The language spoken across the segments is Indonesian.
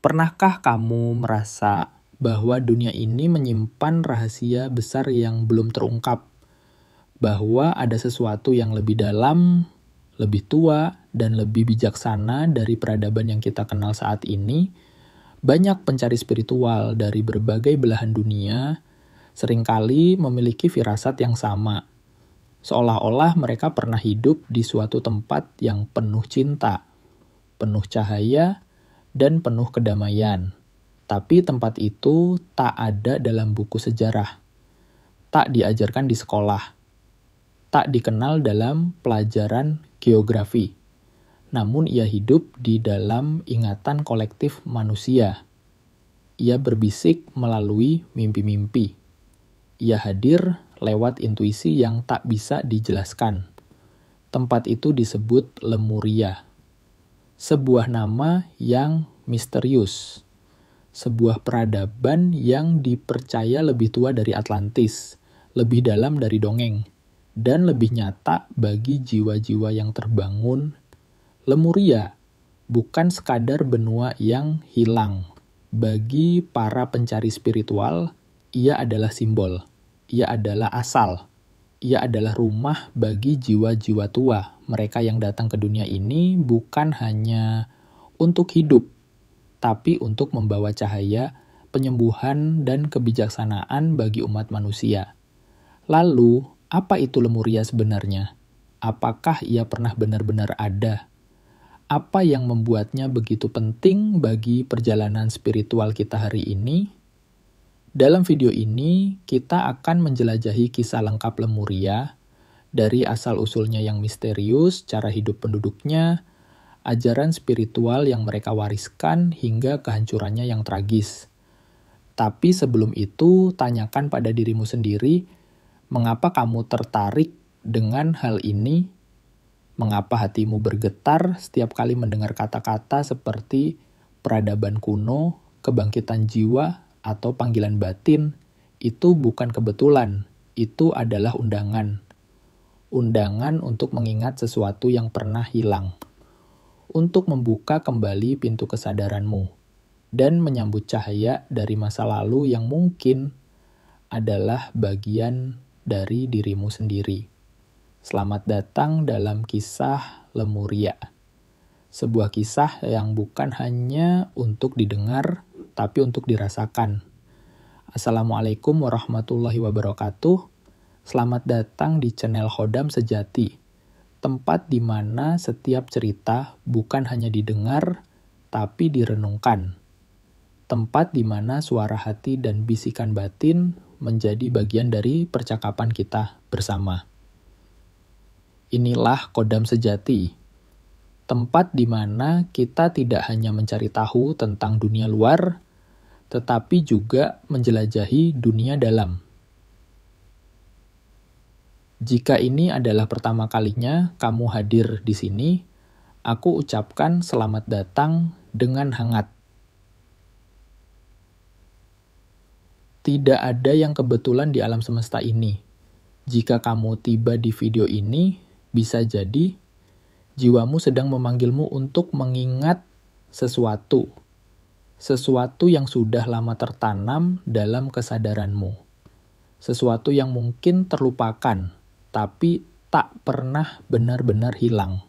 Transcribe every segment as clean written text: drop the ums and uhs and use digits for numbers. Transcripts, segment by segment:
Pernahkah kamu merasa bahwa dunia ini menyimpan rahasia besar yang belum terungkap? Bahwa ada sesuatu yang lebih dalam, lebih tua, dan lebih bijaksana dari peradaban yang kita kenal saat ini? Banyak pencari spiritual dari berbagai belahan dunia seringkali memiliki firasat yang sama. Seolah-olah mereka pernah hidup di suatu tempat yang penuh cinta, penuh cahaya, dan penuh kedamaian. Tapi tempat itu tak ada dalam buku sejarah, tak diajarkan di sekolah, tak dikenal dalam pelajaran geografi. Namun ia hidup di dalam ingatan kolektif manusia. Ia berbisik melalui mimpi-mimpi. Ia hadir lewat intuisi yang tak bisa dijelaskan. Tempat itu disebut Lemuria. Sebuah nama yang misterius. Sebuah peradaban yang dipercaya lebih tua dari Atlantis, lebih dalam dari dongeng, dan lebih nyata bagi jiwa-jiwa yang terbangun. Lemuria bukan sekadar benua yang hilang. Bagi para pencari spiritual, ia adalah simbol. Ia adalah asal. Ia adalah rumah bagi jiwa-jiwa tua. Mereka yang datang ke dunia ini bukan hanya untuk hidup, tapi untuk membawa cahaya, penyembuhan, dan kebijaksanaan bagi umat manusia. Lalu, apa itu Lemuria sebenarnya? Apakah ia pernah benar-benar ada? Apa yang membuatnya begitu penting bagi perjalanan spiritual kita hari ini? Dalam video ini, kita akan menjelajahi kisah lengkap Lemuria, dari asal-usulnya yang misterius, cara hidup penduduknya, ajaran spiritual yang mereka wariskan, hingga kehancurannya yang tragis. Tapi sebelum itu, tanyakan pada dirimu sendiri, mengapa kamu tertarik dengan hal ini? Mengapa hatimu bergetar setiap kali mendengar kata-kata seperti peradaban kuno, kebangkitan jiwa, atau panggilan batin? Itu bukan kebetulan, itu adalah undangan. Undangan untuk mengingat sesuatu yang pernah hilang. Untuk membuka kembali pintu kesadaranmu. Dan menyambut cahaya dari masa lalu yang mungkin adalah bagian dari dirimu sendiri. Selamat datang dalam kisah Lemuria. Sebuah kisah yang bukan hanya untuk didengar, tapi untuk dirasakan. Assalamualaikum warahmatullahi wabarakatuh. Selamat datang di channel Khodam Sejati, tempat di mana setiap cerita bukan hanya didengar, tapi direnungkan. Tempat di mana suara hati dan bisikan batin menjadi bagian dari percakapan kita bersama. Inilah Khodam Sejati, tempat di mana kita tidak hanya mencari tahu tentang dunia luar, tetapi juga menjelajahi dunia dalam. Jika ini adalah pertama kalinya kamu hadir di sini, aku ucapkan selamat datang dengan hangat. Tidak ada yang kebetulan di alam semesta ini. Jika kamu tiba di video ini, bisa jadi jiwamu sedang memanggilmu untuk mengingat sesuatu. Sesuatu yang sudah lama tertanam dalam kesadaranmu. Sesuatu yang mungkin terlupakan, tapi tak pernah benar-benar hilang.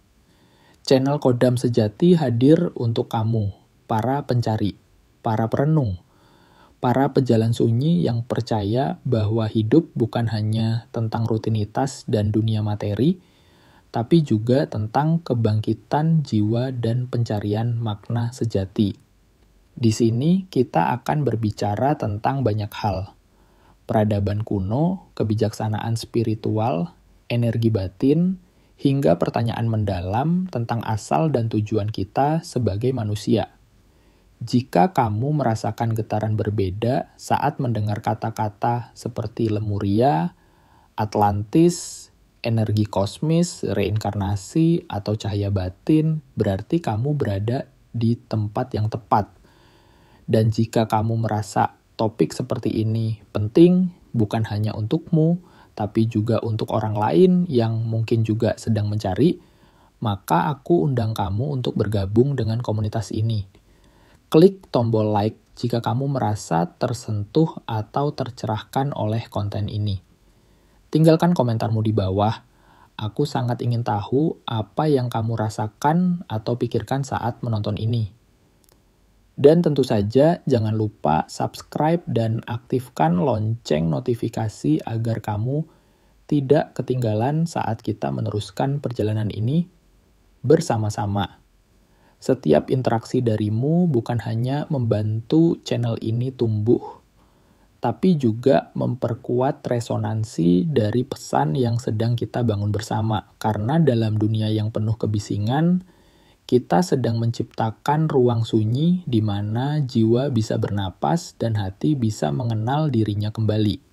Channel Khodam Sejati hadir untuk kamu, para pencari, para perenung, para pejalan sunyi yang percaya bahwa hidup bukan hanya tentang rutinitas dan dunia materi, tapi juga tentang kebangkitan jiwa dan pencarian makna sejati. Di sini kita akan berbicara tentang banyak hal. Peradaban kuno, kebijaksanaan spiritual, energi batin, hingga pertanyaan mendalam tentang asal dan tujuan kita sebagai manusia. Jika kamu merasakan getaran berbeda saat mendengar kata-kata seperti Lemuria, Atlantis, energi kosmis, reinkarnasi, atau cahaya batin, berarti kamu berada di tempat yang tepat. Dan jika kamu merasa topik seperti ini penting, bukan hanya untukmu, tapi juga untuk orang lain yang mungkin juga sedang mencari, maka aku undang kamu untuk bergabung dengan komunitas ini. Klik tombol like jika kamu merasa tersentuh atau tercerahkan oleh konten ini. Tinggalkan komentarmu di bawah. Aku sangat ingin tahu apa yang kamu rasakan atau pikirkan saat menonton ini. Dan tentu saja jangan lupa subscribe dan aktifkan lonceng notifikasi agar kamu tidak ketinggalan saat kita meneruskan perjalanan ini bersama-sama. Setiap interaksi darimu bukan hanya membantu channel ini tumbuh, tapi juga memperkuat resonansi dari pesan yang sedang kita bangun bersama. Karena dalam dunia yang penuh kebisingan, kita sedang menciptakan ruang sunyi di mana jiwa bisa bernapas dan hati bisa mengenal dirinya kembali.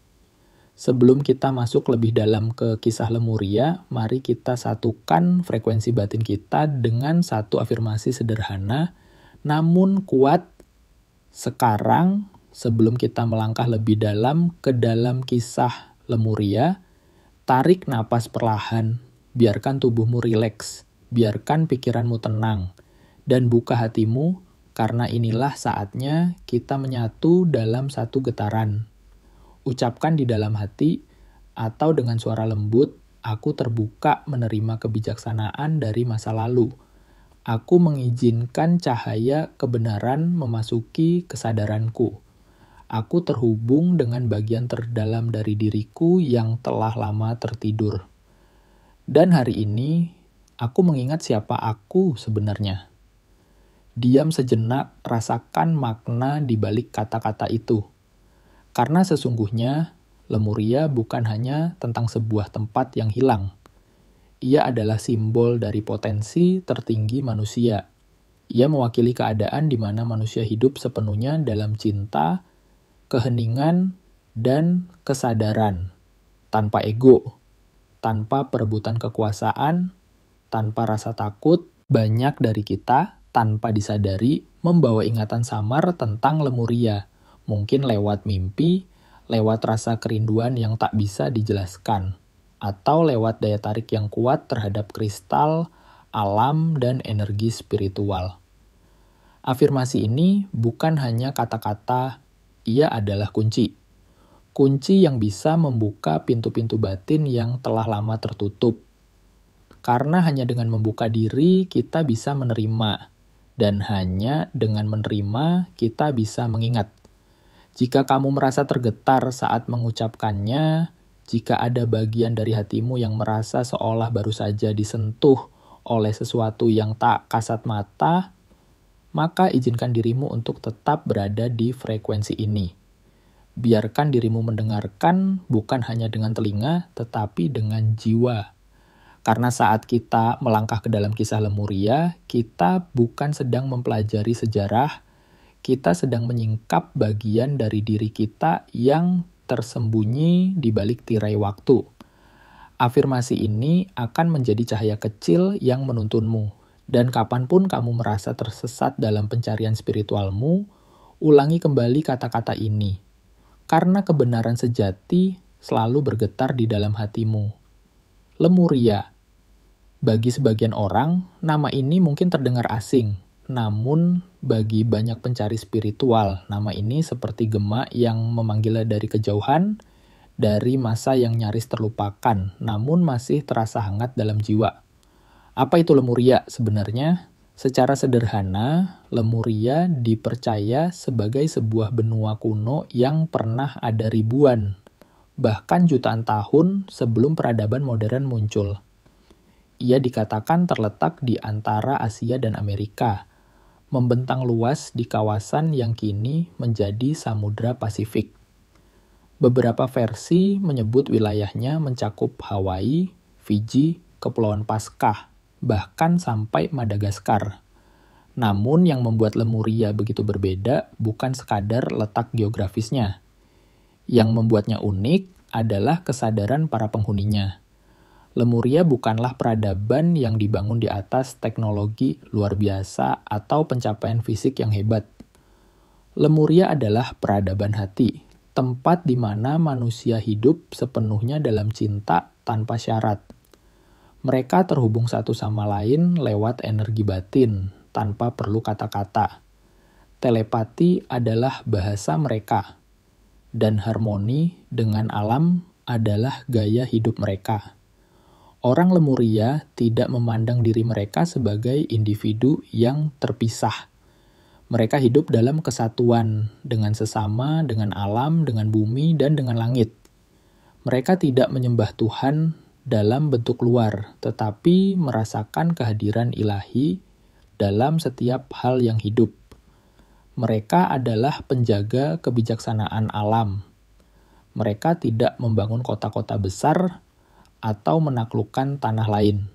Sebelum kita masuk lebih dalam ke kisah Lemuria, mari kita satukan frekuensi batin kita dengan satu afirmasi sederhana, namun kuat. Sekarang, sebelum kita melangkah lebih dalam ke dalam kisah Lemuria, tarik napas perlahan, biarkan tubuhmu rileks, biarkan pikiranmu tenang, dan buka hatimu, karena inilah saatnya kita menyatu dalam satu getaran. Ucapkan di dalam hati atau dengan suara lembut, aku terbuka menerima kebijaksanaan dari masa lalu. Aku mengizinkan cahaya kebenaran memasuki kesadaranku. Aku terhubung dengan bagian terdalam dari diriku yang telah lama tertidur. Dan hari ini, aku mengingat siapa aku sebenarnya. Diam sejenak, rasakan makna di balik kata-kata itu. Karena sesungguhnya, Lemuria bukan hanya tentang sebuah tempat yang hilang. Ia adalah simbol dari potensi tertinggi manusia. Ia mewakili keadaan di mana manusia hidup sepenuhnya dalam cinta, keheningan, dan kesadaran. Tanpa ego, tanpa perebutan kekuasaan, tanpa rasa takut. Banyak dari kita, tanpa disadari, membawa ingatan samar tentang Lemuria. Mungkin lewat mimpi, lewat rasa kerinduan yang tak bisa dijelaskan, atau lewat daya tarik yang kuat terhadap kristal, alam, dan energi spiritual. Afirmasi ini bukan hanya kata-kata, ia adalah kunci. Kunci yang bisa membuka pintu-pintu batin yang telah lama tertutup. Karena hanya dengan membuka diri, kita bisa menerima. Dan hanya dengan menerima, kita bisa mengingat. Jika kamu merasa tergetar saat mengucapkannya, jika ada bagian dari hatimu yang merasa seolah baru saja disentuh oleh sesuatu yang tak kasat mata, maka izinkan dirimu untuk tetap berada di frekuensi ini. Biarkan dirimu mendengarkan bukan hanya dengan telinga, tetapi dengan jiwa. Karena saat kita melangkah ke dalam kisah Lemuria, kita bukan sedang mempelajari sejarah, kita sedang menyingkap bagian dari diri kita yang tersembunyi di balik tirai waktu. Afirmasi ini akan menjadi cahaya kecil yang menuntunmu. Dan kapanpun kamu merasa tersesat dalam pencarian spiritualmu, ulangi kembali kata-kata ini. Karena kebenaran sejati selalu bergetar di dalam hatimu. Lemuria. Bagi sebagian orang, nama ini mungkin terdengar asing. Namun, bagi banyak pencari spiritual, nama ini seperti gema yang memanggil dari kejauhan, dari masa yang nyaris terlupakan, namun masih terasa hangat dalam jiwa. Apa itu Lemuria sebenarnya? Secara sederhana, Lemuria dipercaya sebagai sebuah benua kuno yang pernah ada ribuan, bahkan jutaan tahun sebelum peradaban modern muncul. Ia dikatakan terletak di antara Asia dan Amerika, membentang luas di kawasan yang kini menjadi Samudra Pasifik. Beberapa versi menyebut wilayahnya mencakup Hawaii, Fiji, Kepulauan Paskah, bahkan sampai Madagaskar. Namun yang membuat Lemuria begitu berbeda bukan sekadar letak geografisnya. Yang membuatnya unik adalah kesadaran para penghuninya. Lemuria bukanlah peradaban yang dibangun di atas teknologi luar biasa atau pencapaian fisik yang hebat. Lemuria adalah peradaban hati, tempat di mana manusia hidup sepenuhnya dalam cinta tanpa syarat. Mereka terhubung satu sama lain lewat energi batin, tanpa perlu kata-kata. Telepati adalah bahasa mereka, dan harmoni dengan alam adalah gaya hidup mereka. Orang Lemuria tidak memandang diri mereka sebagai individu yang terpisah. Mereka hidup dalam kesatuan dengan sesama, dengan alam, dengan bumi, dan dengan langit. Mereka tidak menyembah Tuhan dalam bentuk luar, tetapi merasakan kehadiran ilahi dalam setiap hal yang hidup. Mereka adalah penjaga kebijaksanaan alam. Mereka tidak membangun kota-kota besar atau menaklukkan tanah lain.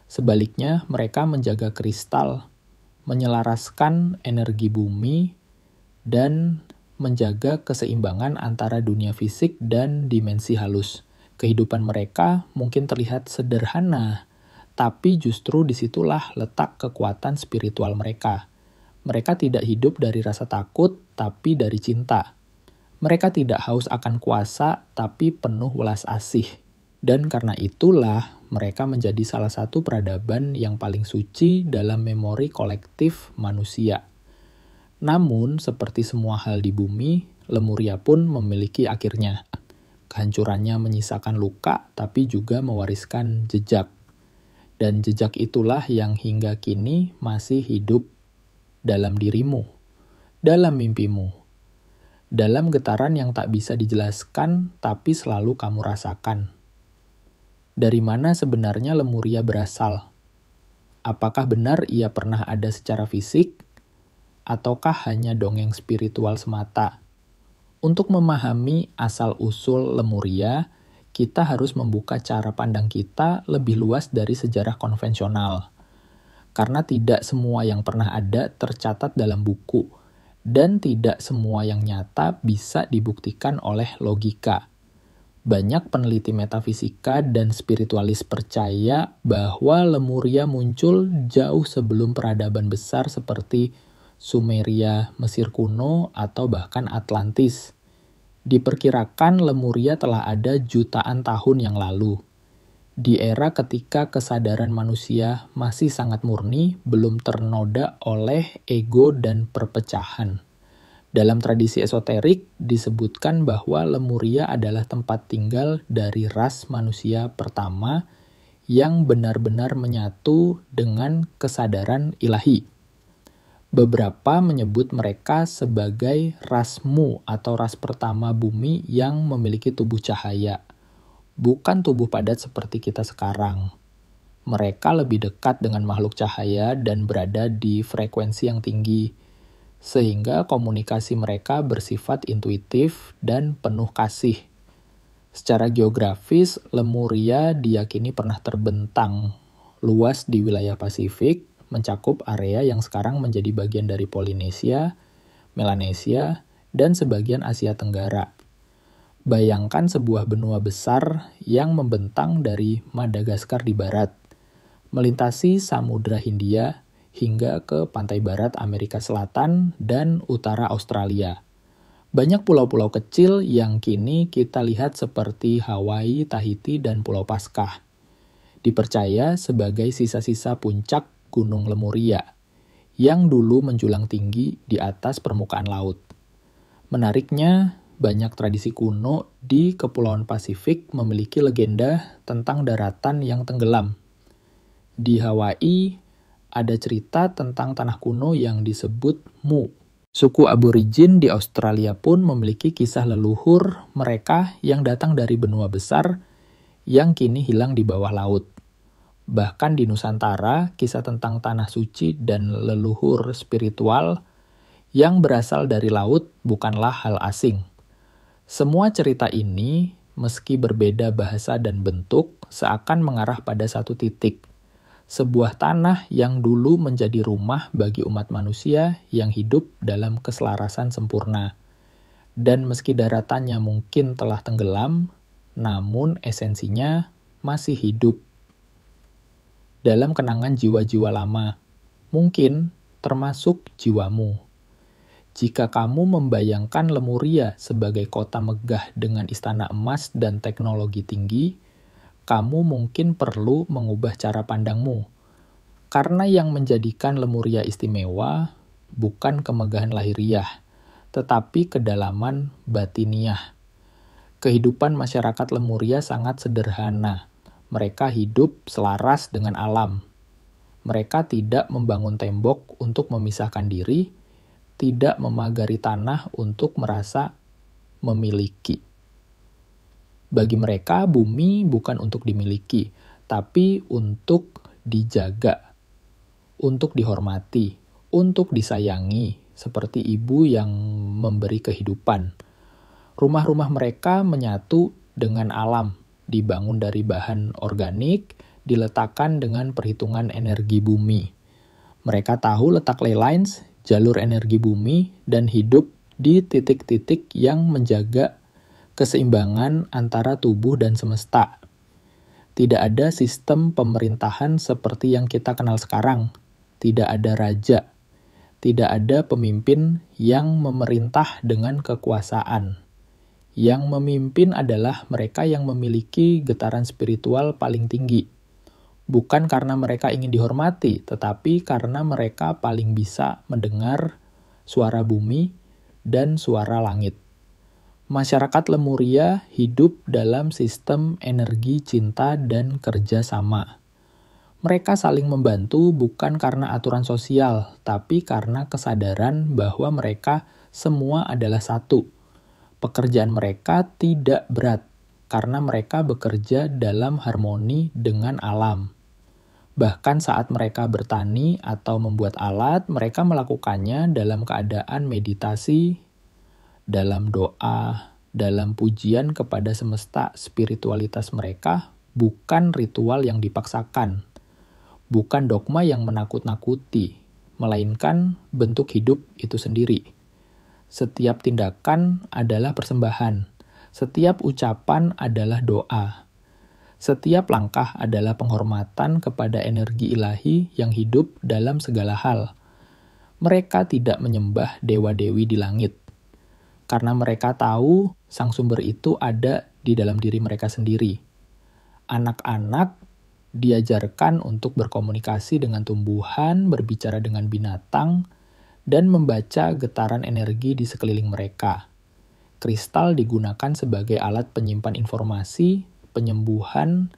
Sebaliknya, mereka menjaga kristal, menyelaraskan energi bumi, dan menjaga keseimbangan antara dunia fisik dan dimensi halus. Kehidupan mereka mungkin terlihat sederhana, tapi justru disitulah letak kekuatan spiritual mereka. Mereka tidak hidup dari rasa takut, tapi dari cinta. Mereka tidak haus akan kuasa, tapi penuh welas asih. Dan karena itulah, mereka menjadi salah satu peradaban yang paling suci dalam memori kolektif manusia. Namun, seperti semua hal di bumi, Lemuria pun memiliki akhirnya. Kehancurannya menyisakan luka, tapi juga mewariskan jejak. Dan jejak itulah yang hingga kini masih hidup dalam dirimu, dalam mimpimu, dalam getaran yang tak bisa dijelaskan tapi selalu kamu rasakan. Dari mana sebenarnya Lemuria berasal? Apakah benar ia pernah ada secara fisik? Ataukah hanya dongeng spiritual semata? Untuk memahami asal-usul Lemuria, kita harus membuka cara pandang kita lebih luas dari sejarah konvensional. Karena tidak semua yang pernah ada tercatat dalam buku, dan tidak semua yang nyata bisa dibuktikan oleh logika. Banyak peneliti metafisika dan spiritualis percaya bahwa Lemuria muncul jauh sebelum peradaban besar seperti Sumeria, Mesir kuno, atau bahkan Atlantis. Diperkirakan Lemuria telah ada jutaan tahun yang lalu. Di era ketika kesadaran manusia masih sangat murni, belum ternoda oleh ego dan perpecahan. Dalam tradisi esoterik, disebutkan bahwa Lemuria adalah tempat tinggal dari ras manusia pertama yang benar-benar menyatu dengan kesadaran ilahi. Beberapa menyebut mereka sebagai ras Mu atau ras pertama bumi yang memiliki tubuh cahaya. Bukan tubuh padat seperti kita sekarang. Mereka lebih dekat dengan makhluk cahaya dan berada di frekuensi yang tinggi, sehingga komunikasi mereka bersifat intuitif dan penuh kasih. Secara geografis, Lemuria diyakini pernah terbentang luas di wilayah Pasifik, mencakup area yang sekarang menjadi bagian dari Polinesia, Melanesia, dan sebagian Asia Tenggara. Bayangkan sebuah benua besar yang membentang dari Madagaskar di barat, melintasi Samudra Hindia hingga ke pantai barat Amerika Selatan dan utara Australia. Banyak pulau-pulau kecil yang kini kita lihat seperti Hawaii, Tahiti, dan Pulau Paskah. Dipercaya sebagai sisa-sisa puncak Gunung Lemuria, yang dulu menjulang tinggi di atas permukaan laut. Menariknya, banyak tradisi kuno di Kepulauan Pasifik memiliki legenda tentang daratan yang tenggelam. Di Hawaii, ada cerita tentang tanah kuno yang disebut Mu. Suku aborigin di Australia pun memiliki kisah leluhur mereka yang datang dari benua besar yang kini hilang di bawah laut. Bahkan di Nusantara, kisah tentang tanah suci dan leluhur spiritual yang berasal dari laut bukanlah hal asing. Semua cerita ini, meski berbeda bahasa dan bentuk, seakan mengarah pada satu titik. Sebuah tanah yang dulu menjadi rumah bagi umat manusia yang hidup dalam keselarasan sempurna. Dan meski daratannya mungkin telah tenggelam, namun esensinya masih hidup. Dalam kenangan jiwa-jiwa lama, mungkin termasuk jiwamu. Jika kamu membayangkan Lemuria sebagai kota megah dengan istana emas dan teknologi tinggi, kamu mungkin perlu mengubah cara pandangmu. Karena yang menjadikan Lemuria istimewa bukan kemegahan lahiriah, tetapi kedalaman batiniah. Kehidupan masyarakat Lemuria sangat sederhana. Mereka hidup selaras dengan alam. Mereka tidak membangun tembok untuk memisahkan diri, tidak memagari tanah untuk merasa memiliki. Bagi mereka, bumi bukan untuk dimiliki, tapi untuk dijaga, untuk dihormati, untuk disayangi, seperti ibu yang memberi kehidupan. Rumah-rumah mereka menyatu dengan alam, dibangun dari bahan organik, diletakkan dengan perhitungan energi bumi. Mereka tahu letak ley lines, jalur energi bumi, dan hidup di titik-titik yang menjaga keseimbangan antara tubuh dan semesta. Tidak ada sistem pemerintahan seperti yang kita kenal sekarang. Tidak ada raja. Tidak ada pemimpin yang memerintah dengan kekuasaan. Yang memimpin adalah mereka yang memiliki getaran spiritual paling tinggi. Bukan karena mereka ingin dihormati, tetapi karena mereka paling bisa mendengar suara bumi dan suara langit. Masyarakat Lemuria hidup dalam sistem energi cinta dan kerjasama. Mereka saling membantu bukan karena aturan sosial, tapi karena kesadaran bahwa mereka semua adalah satu. Pekerjaan mereka tidak berat, karena mereka bekerja dalam harmoni dengan alam. Bahkan saat mereka bertani atau membuat alat, mereka melakukannya dalam keadaan meditasi, dalam doa, dalam pujian kepada semesta. Spiritualitas mereka bukan ritual yang dipaksakan, bukan dogma yang menakut-nakuti, melainkan bentuk hidup itu sendiri. Setiap tindakan adalah persembahan, setiap ucapan adalah doa. Setiap langkah adalah penghormatan kepada energi ilahi yang hidup dalam segala hal. Mereka tidak menyembah dewa-dewi di langit, karena mereka tahu sang sumber itu ada di dalam diri mereka sendiri. Anak-anak diajarkan untuk berkomunikasi dengan tumbuhan, berbicara dengan binatang, dan membaca getaran energi di sekeliling mereka. Kristal digunakan sebagai alat penyimpan informasi, penyembuhan,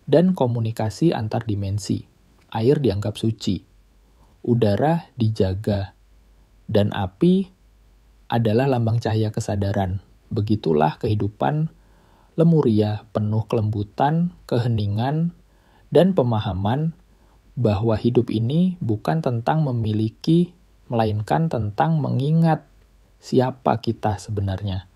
dan komunikasi antar dimensi. Air dianggap suci. Udara dijaga. Dan api adalah lambang cahaya kesadaran. Begitulah kehidupan Lemuria penuh kelembutan, keheningan, dan pemahaman bahwa hidup ini bukan tentang memiliki, melainkan tentang mengingat siapa kita sebenarnya.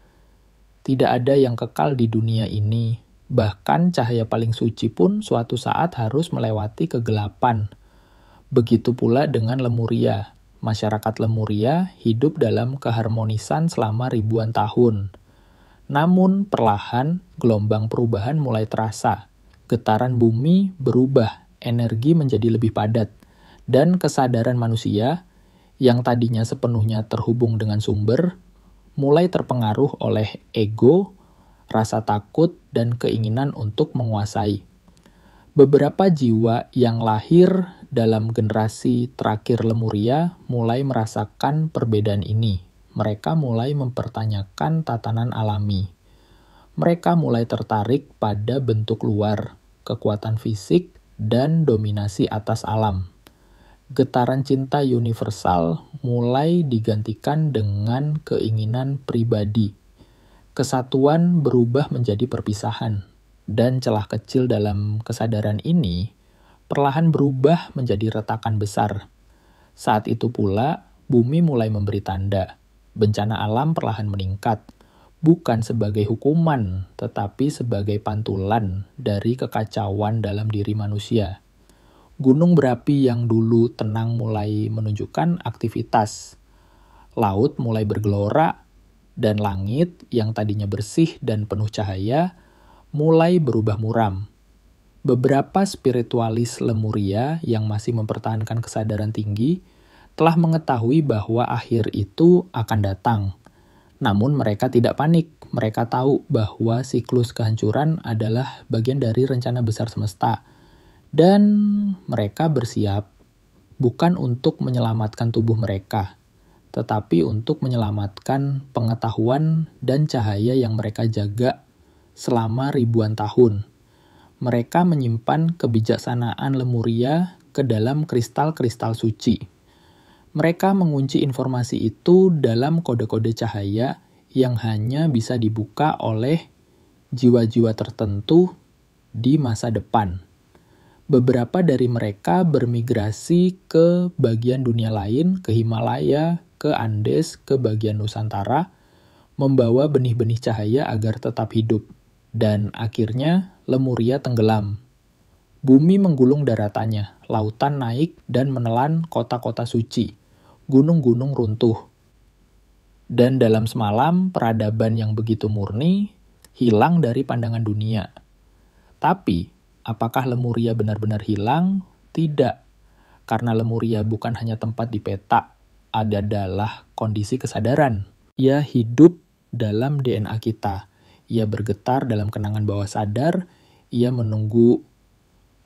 Tidak ada yang kekal di dunia ini. Bahkan cahaya paling suci pun suatu saat harus melewati kegelapan. Begitu pula dengan Lemuria. Masyarakat Lemuria hidup dalam keharmonisan selama ribuan tahun. Namun perlahan gelombang perubahan mulai terasa. Getaran bumi berubah, energi menjadi lebih padat. Dan kesadaran manusia yang tadinya sepenuhnya terhubung dengan sumber, mulai terpengaruh oleh ego, rasa takut, dan keinginan untuk menguasai. Beberapa jiwa yang lahir dalam generasi terakhir Lemuria mulai merasakan perbedaan ini. Mereka mulai mempertanyakan tatanan alami. Mereka mulai tertarik pada bentuk luar, kekuatan fisik, dan dominasi atas alam. Getaran cinta universal mulai digantikan dengan keinginan pribadi. Kesatuan berubah menjadi perpisahan, dan celah kecil dalam kesadaran ini perlahan berubah menjadi retakan besar. Saat itu pula, bumi mulai memberi tanda. Bencana alam perlahan meningkat, bukan sebagai hukuman, tetapi sebagai pantulan dari kekacauan dalam diri manusia. Gunung berapi yang dulu tenang mulai menunjukkan aktivitas. Laut mulai bergelora, dan langit yang tadinya bersih dan penuh cahaya mulai berubah muram. Beberapa spiritualis Lemuria yang masih mempertahankan kesadaran tinggi telah mengetahui bahwa akhir itu akan datang. Namun mereka tidak panik. Mereka tahu bahwa siklus kehancuran adalah bagian dari rencana besar semesta. Dan mereka bersiap bukan untuk menyelamatkan tubuh mereka, tetapi untuk menyelamatkan pengetahuan dan cahaya yang mereka jaga selama ribuan tahun. Mereka menyimpan kebijaksanaan Lemuria ke dalam kristal-kristal suci. Mereka mengunci informasi itu dalam kode-kode cahaya yang hanya bisa dibuka oleh jiwa-jiwa tertentu di masa depan. Beberapa dari mereka bermigrasi ke bagian dunia lain, ke Himalaya, ke Andes, ke bagian Nusantara, membawa benih-benih cahaya agar tetap hidup. Dan akhirnya Lemuria tenggelam. Bumi menggulung daratannya, lautan naik dan menelan kota-kota suci, gunung-gunung runtuh. Dan dalam semalam, peradaban yang begitu murni hilang dari pandangan dunia. Tapi, apakah Lemuria benar-benar hilang? Tidak, karena Lemuria bukan hanya tempat di peta, adalah kondisi kesadaran. Ia hidup dalam DNA kita. Ia bergetar dalam kenangan bawah sadar. Ia menunggu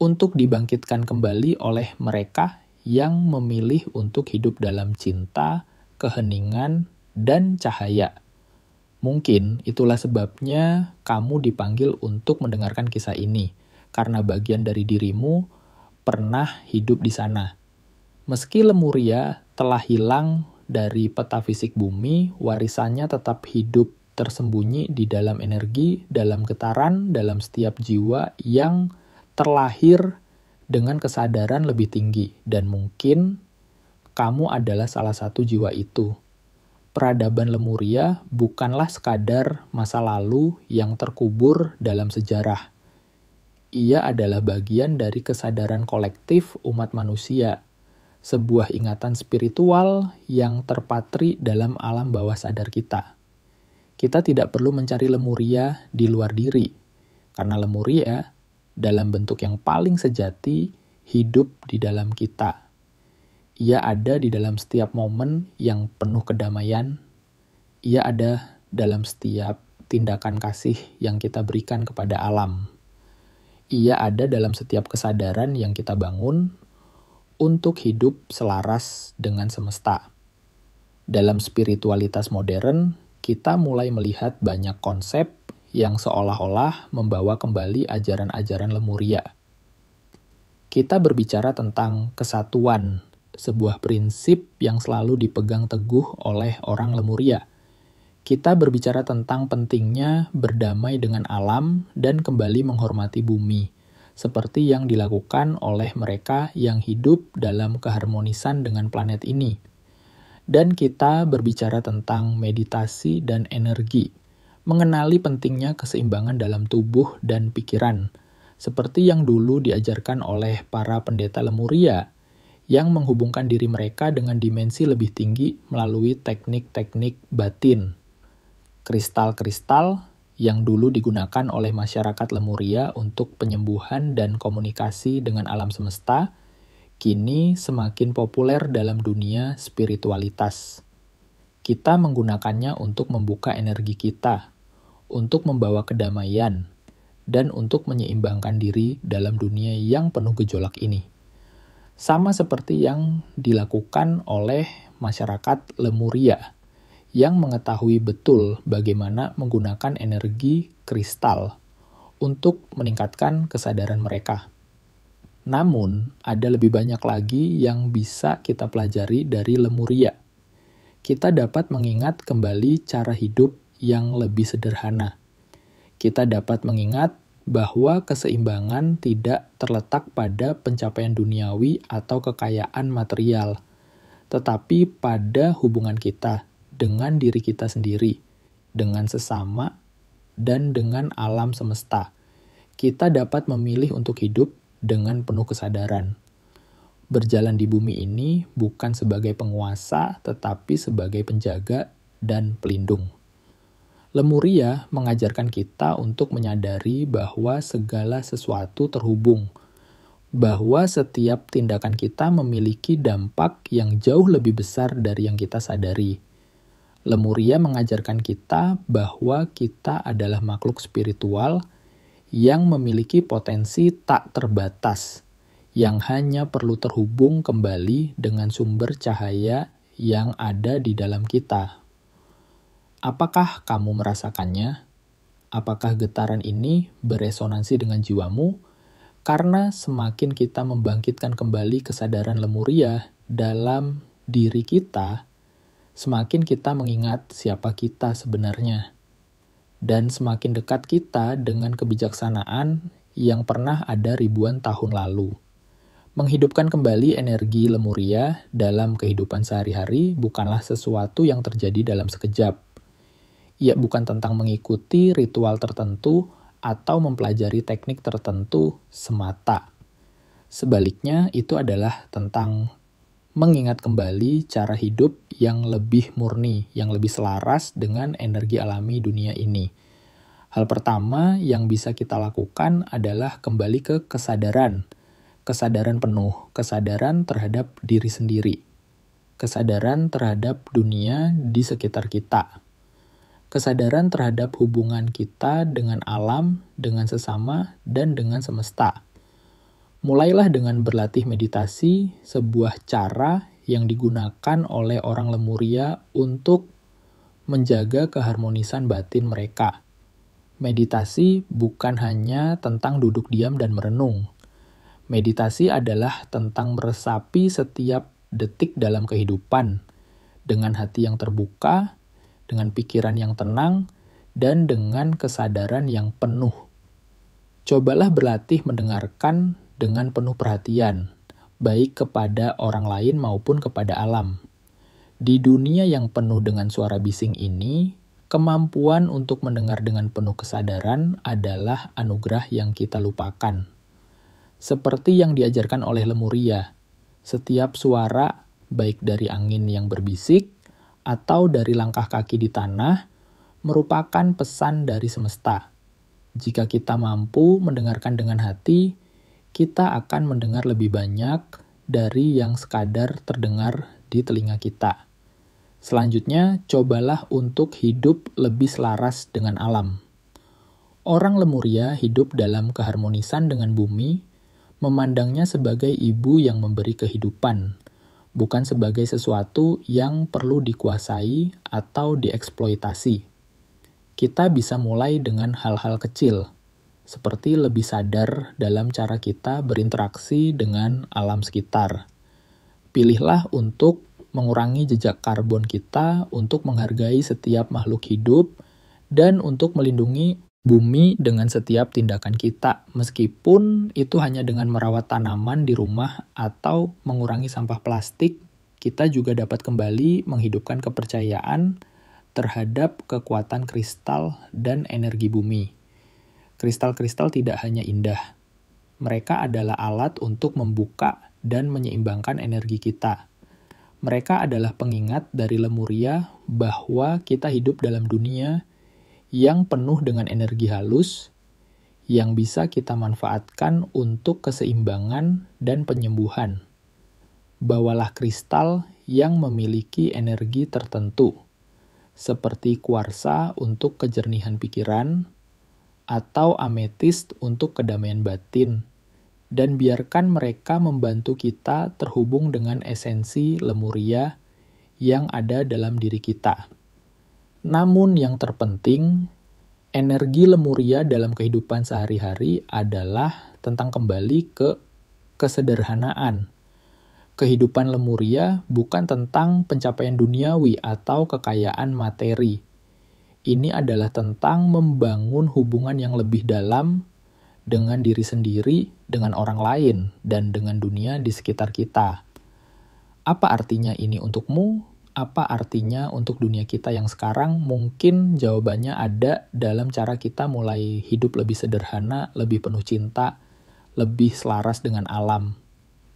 untuk dibangkitkan kembali oleh mereka yang memilih untuk hidup dalam cinta, keheningan, dan cahaya. Mungkin itulah sebabnya kamu dipanggil untuk mendengarkan kisah ini, karena bagian dari dirimu pernah hidup di sana. Meski Lemuria telah hilang dari peta fisik bumi, warisannya tetap hidup tersembunyi di dalam energi, dalam getaran, dalam setiap jiwa yang terlahir dengan kesadaran lebih tinggi. Dan mungkin kamu adalah salah satu jiwa itu. Peradaban Lemuria bukanlah sekadar masa lalu yang terkubur dalam sejarah. Ia adalah bagian dari kesadaran kolektif umat manusia, sebuah ingatan spiritual yang terpatri dalam alam bawah sadar kita. Kita tidak perlu mencari Lemuria di luar diri, karena Lemuria dalam bentuk yang paling sejati hidup di dalam kita. Ia ada di dalam setiap momen yang penuh kedamaian. Ia ada dalam setiap tindakan kasih yang kita berikan kepada alam. Ia ada dalam setiap kesadaran yang kita bangun untuk hidup selaras dengan semesta. Dalam spiritualitas modern, kita mulai melihat banyak konsep yang seolah-olah membawa kembali ajaran-ajaran Lemuria. Kita berbicara tentang kesatuan, sebuah prinsip yang selalu dipegang teguh oleh orang Lemuria. Kita berbicara tentang pentingnya berdamai dengan alam dan kembali menghormati bumi, seperti yang dilakukan oleh mereka yang hidup dalam keharmonisan dengan planet ini. Dan kita berbicara tentang meditasi dan energi, mengenali pentingnya keseimbangan dalam tubuh dan pikiran, seperti yang dulu diajarkan oleh para pendeta Lemuria, yang menghubungkan diri mereka dengan dimensi lebih tinggi melalui teknik-teknik batin. Kristal-kristal yang dulu digunakan oleh masyarakat Lemuria untuk penyembuhan dan komunikasi dengan alam semesta, kini semakin populer dalam dunia spiritualitas. Kita menggunakannya untuk membuka energi kita, untuk membawa kedamaian, dan untuk menyeimbangkan diri dalam dunia yang penuh gejolak ini. Sama seperti yang dilakukan oleh masyarakat Lemuria, yang mengetahui betul bagaimana menggunakan energi kristal untuk meningkatkan kesadaran mereka. Namun, ada lebih banyak lagi yang bisa kita pelajari dari Lemuria. Kita dapat mengingat kembali cara hidup yang lebih sederhana. Kita dapat mengingat bahwa keseimbangan tidak terletak pada pencapaian duniawi atau kekayaan material, tetapi pada hubungan kita dengan diri kita sendiri, dengan sesama, dan dengan alam semesta. Kita dapat memilih untuk hidup dengan penuh kesadaran. Berjalan di bumi ini bukan sebagai penguasa, tetapi sebagai penjaga dan pelindung. Lemuria mengajarkan kita untuk menyadari bahwa segala sesuatu terhubung, bahwa setiap tindakan kita memiliki dampak yang jauh lebih besar dari yang kita sadari. Lemuria mengajarkan kita bahwa kita adalah makhluk spiritual yang memiliki potensi tak terbatas, yang hanya perlu terhubung kembali dengan sumber cahaya yang ada di dalam kita. Apakah kamu merasakannya? Apakah getaran ini beresonansi dengan jiwamu? Karena semakin kita membangkitkan kembali kesadaran lemuria dalam diri kita, semakin kita mengingat siapa kita sebenarnya. Dan semakin dekat kita dengan kebijaksanaan yang pernah ada ribuan tahun lalu. Menghidupkan kembali energi lemuria dalam kehidupan sehari-hari bukanlah sesuatu yang terjadi dalam sekejap. Ia bukan tentang mengikuti ritual tertentu atau mempelajari teknik tertentu semata. Sebaliknya, itu adalah tentang mengingat kembali cara hidup yang lebih murni, yang lebih selaras dengan energi alami dunia ini. Hal pertama yang bisa kita lakukan adalah kembali ke kesadaran. Kesadaran penuh, kesadaran terhadap diri sendiri. Kesadaran terhadap dunia di sekitar kita. Kesadaran terhadap hubungan kita dengan alam, dengan sesama, dan dengan semesta. Mulailah dengan berlatih meditasi, sebuah cara yang digunakan oleh orang Lemuria untuk menjaga keharmonisan batin mereka. Meditasi bukan hanya tentang duduk diam dan merenung. Meditasi adalah tentang meresapi setiap detik dalam kehidupan, dengan hati yang terbuka, dengan pikiran yang tenang, dan dengan kesadaran yang penuh. Cobalah berlatih mendengarkan dengan penuh perhatian, baik kepada orang lain maupun kepada alam. Di dunia yang penuh dengan suara bising ini, kemampuan untuk mendengar dengan penuh kesadaran adalah anugerah yang kita lupakan. Seperti yang diajarkan oleh Lemuria, setiap suara, baik dari angin yang berbisik, atau dari langkah kaki di tanah, merupakan pesan dari semesta. Jika kita mampu mendengarkan dengan hati, kita akan mendengar lebih banyak dari yang sekadar terdengar di telinga kita. Selanjutnya, cobalah untuk hidup lebih selaras dengan alam. Orang Lemuria hidup dalam keharmonisan dengan bumi, memandangnya sebagai ibu yang memberi kehidupan, bukan sebagai sesuatu yang perlu dikuasai atau dieksploitasi. Kita bisa mulai dengan hal-hal kecil, seperti lebih sadar dalam cara kita berinteraksi dengan alam sekitar. Pilihlah untuk mengurangi jejak karbon kita, untuk menghargai setiap makhluk hidup, dan untuk melindungi bumi dengan setiap tindakan kita, meskipun itu hanya dengan merawat tanaman di rumah atau mengurangi sampah plastik, kita juga dapat kembali menghidupkan kepercayaan terhadap kekuatan kristal dan energi bumi. Kristal-kristal tidak hanya indah, mereka adalah alat untuk membuka dan menyeimbangkan energi kita. Mereka adalah pengingat dari Lemuria bahwa kita hidup dalam dunia yang penuh dengan energi halus, yang bisa kita manfaatkan untuk keseimbangan dan penyembuhan. Bawalah kristal yang memiliki energi tertentu, seperti kuarsa untuk kejernihan pikiran, atau ametist untuk kedamaian batin, dan biarkan mereka membantu kita terhubung dengan esensi Lemuria yang ada dalam diri kita. Namun yang terpenting, energi Lemuria dalam kehidupan sehari-hari adalah tentang kembali ke kesederhanaan. Kehidupan Lemuria bukan tentang pencapaian duniawi atau kekayaan materi. Ini adalah tentang membangun hubungan yang lebih dalam dengan diri sendiri, dengan orang lain, dan dengan dunia di sekitar kita. Apa artinya ini untukmu? Apa artinya untuk dunia kita yang sekarang? Mungkin jawabannya ada dalam cara kita mulai hidup lebih sederhana, lebih penuh cinta, lebih selaras dengan alam.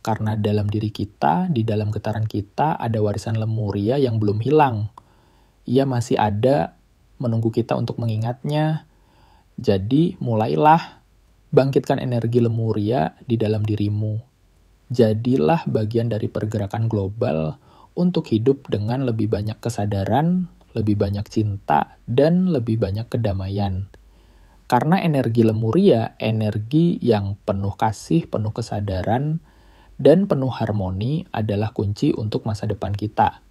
Karena dalam diri kita, di dalam getaran kita, ada warisan Lemuria yang belum hilang. Ia masih ada, menunggu kita untuk mengingatnya. Jadi, mulailah bangkitkan energi Lemuria di dalam dirimu. Jadilah bagian dari pergerakan global untuk hidup dengan lebih banyak kesadaran, lebih banyak cinta, dan lebih banyak kedamaian. Karena energi Lemuria, energi yang penuh kasih, penuh kesadaran, dan penuh harmoni adalah kunci untuk masa depan kita.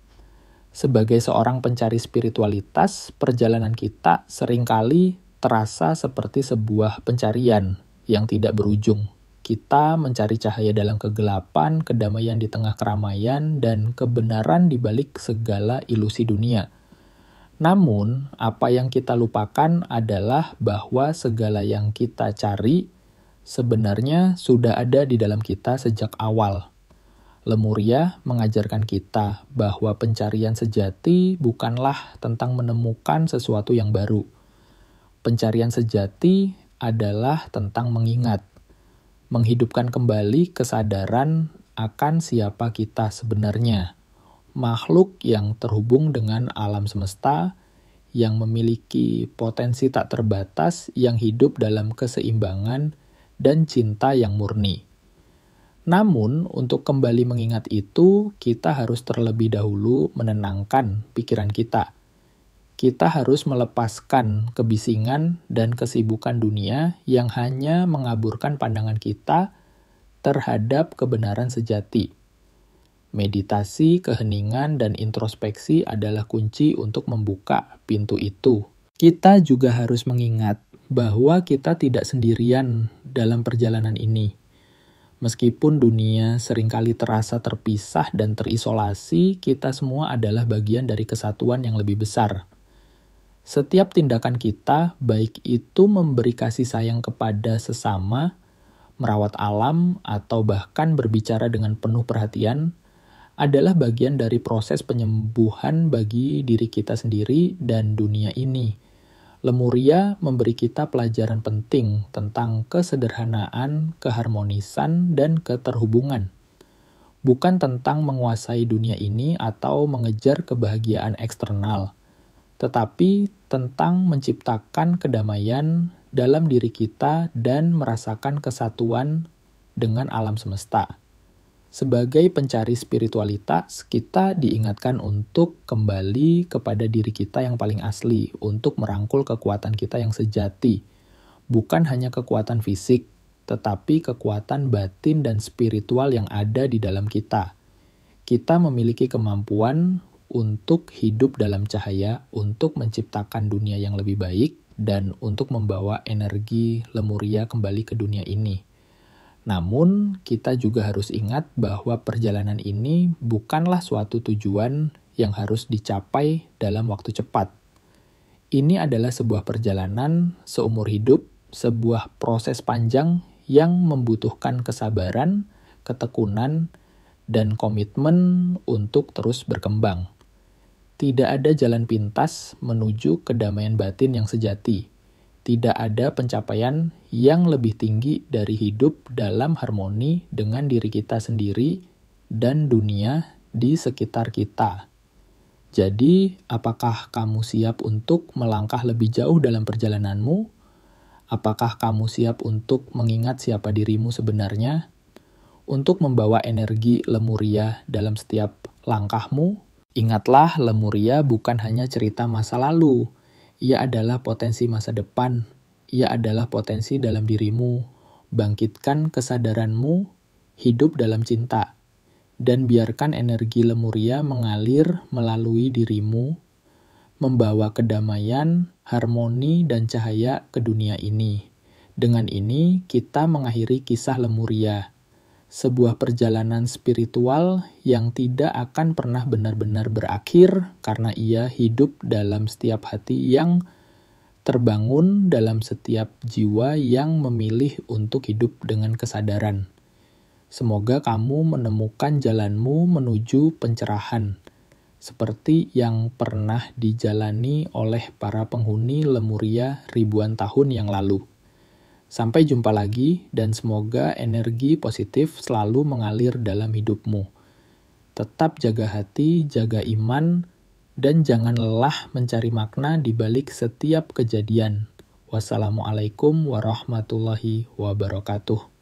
Sebagai seorang pencari spiritualitas, perjalanan kita seringkali terasa seperti sebuah pencarian yang tidak berujung. Kita mencari cahaya dalam kegelapan, kedamaian di tengah keramaian, dan kebenaran di balik segala ilusi dunia. Namun, apa yang kita lupakan adalah bahwa segala yang kita cari sebenarnya sudah ada di dalam kita sejak awal. Lemuria mengajarkan kita bahwa pencarian sejati bukanlah tentang menemukan sesuatu yang baru. Pencarian sejati adalah tentang mengingat, menghidupkan kembali kesadaran akan siapa kita sebenarnya. Makhluk yang terhubung dengan alam semesta, yang memiliki potensi tak terbatas, yang hidup dalam keseimbangan dan cinta yang murni. Namun, untuk kembali mengingat itu, kita harus terlebih dahulu menenangkan pikiran kita. Kita harus melepaskan kebisingan dan kesibukan dunia yang hanya mengaburkan pandangan kita terhadap kebenaran sejati. Meditasi, keheningan, dan introspeksi adalah kunci untuk membuka pintu itu. Kita juga harus mengingat bahwa kita tidak sendirian dalam perjalanan ini. Meskipun dunia seringkali terasa terpisah dan terisolasi, kita semua adalah bagian dari kesatuan yang lebih besar. Setiap tindakan kita, baik itu memberi kasih sayang kepada sesama, merawat alam, atau bahkan berbicara dengan penuh perhatian, adalah bagian dari proses penyembuhan bagi diri kita sendiri dan dunia ini. Lemuria memberi kita pelajaran penting tentang kesederhanaan, keharmonisan, dan keterhubungan. Bukan tentang menguasai dunia ini atau mengejar kebahagiaan eksternal, tetapi tentang menciptakan kedamaian dalam diri kita dan merasakan kesatuan dengan alam semesta. Sebagai pencari spiritualitas, kita diingatkan untuk kembali kepada diri kita yang paling asli, untuk merangkul kekuatan kita yang sejati. Bukan hanya kekuatan fisik, tetapi kekuatan batin dan spiritual yang ada di dalam kita. Kita memiliki kemampuan untuk hidup dalam cahaya, untuk menciptakan dunia yang lebih baik, dan untuk membawa energi Lemuria kembali ke dunia ini. Namun, kita juga harus ingat bahwa perjalanan ini bukanlah suatu tujuan yang harus dicapai dalam waktu cepat. Ini adalah sebuah perjalanan seumur hidup, sebuah proses panjang yang membutuhkan kesabaran, ketekunan, dan komitmen untuk terus berkembang. Tidak ada jalan pintas menuju kedamaian batin yang sejati. Tidak ada pencapaian yang lebih tinggi dari hidup dalam harmoni dengan diri kita sendiri dan dunia di sekitar kita. Jadi, apakah kamu siap untuk melangkah lebih jauh dalam perjalananmu? Apakah kamu siap untuk mengingat siapa dirimu sebenarnya? Untuk membawa energi Lemuria dalam setiap langkahmu? Ingatlah, Lemuria bukan hanya cerita masa lalu. Ia adalah potensi masa depan. Ia adalah potensi dalam dirimu. Bangkitkan kesadaranmu, hidup dalam cinta. Dan biarkan energi Lemuria mengalir melalui dirimu, membawa kedamaian, harmoni, dan cahaya ke dunia ini. Dengan ini, kita mengakhiri kisah Lemuria. Sebuah perjalanan spiritual yang tidak akan pernah benar-benar berakhir karena ia hidup dalam setiap hati yang terbangun, dalam setiap jiwa yang memilih untuk hidup dengan kesadaran. Semoga kamu menemukan jalanmu menuju pencerahan, seperti yang pernah dijalani oleh para penghuni Lemuria ribuan tahun yang lalu. Sampai jumpa lagi, dan semoga energi positif selalu mengalir dalam hidupmu. Tetap jaga hati, jaga iman, dan jangan lelah mencari makna di balik setiap kejadian. Wassalamualaikum warahmatullahi wabarakatuh.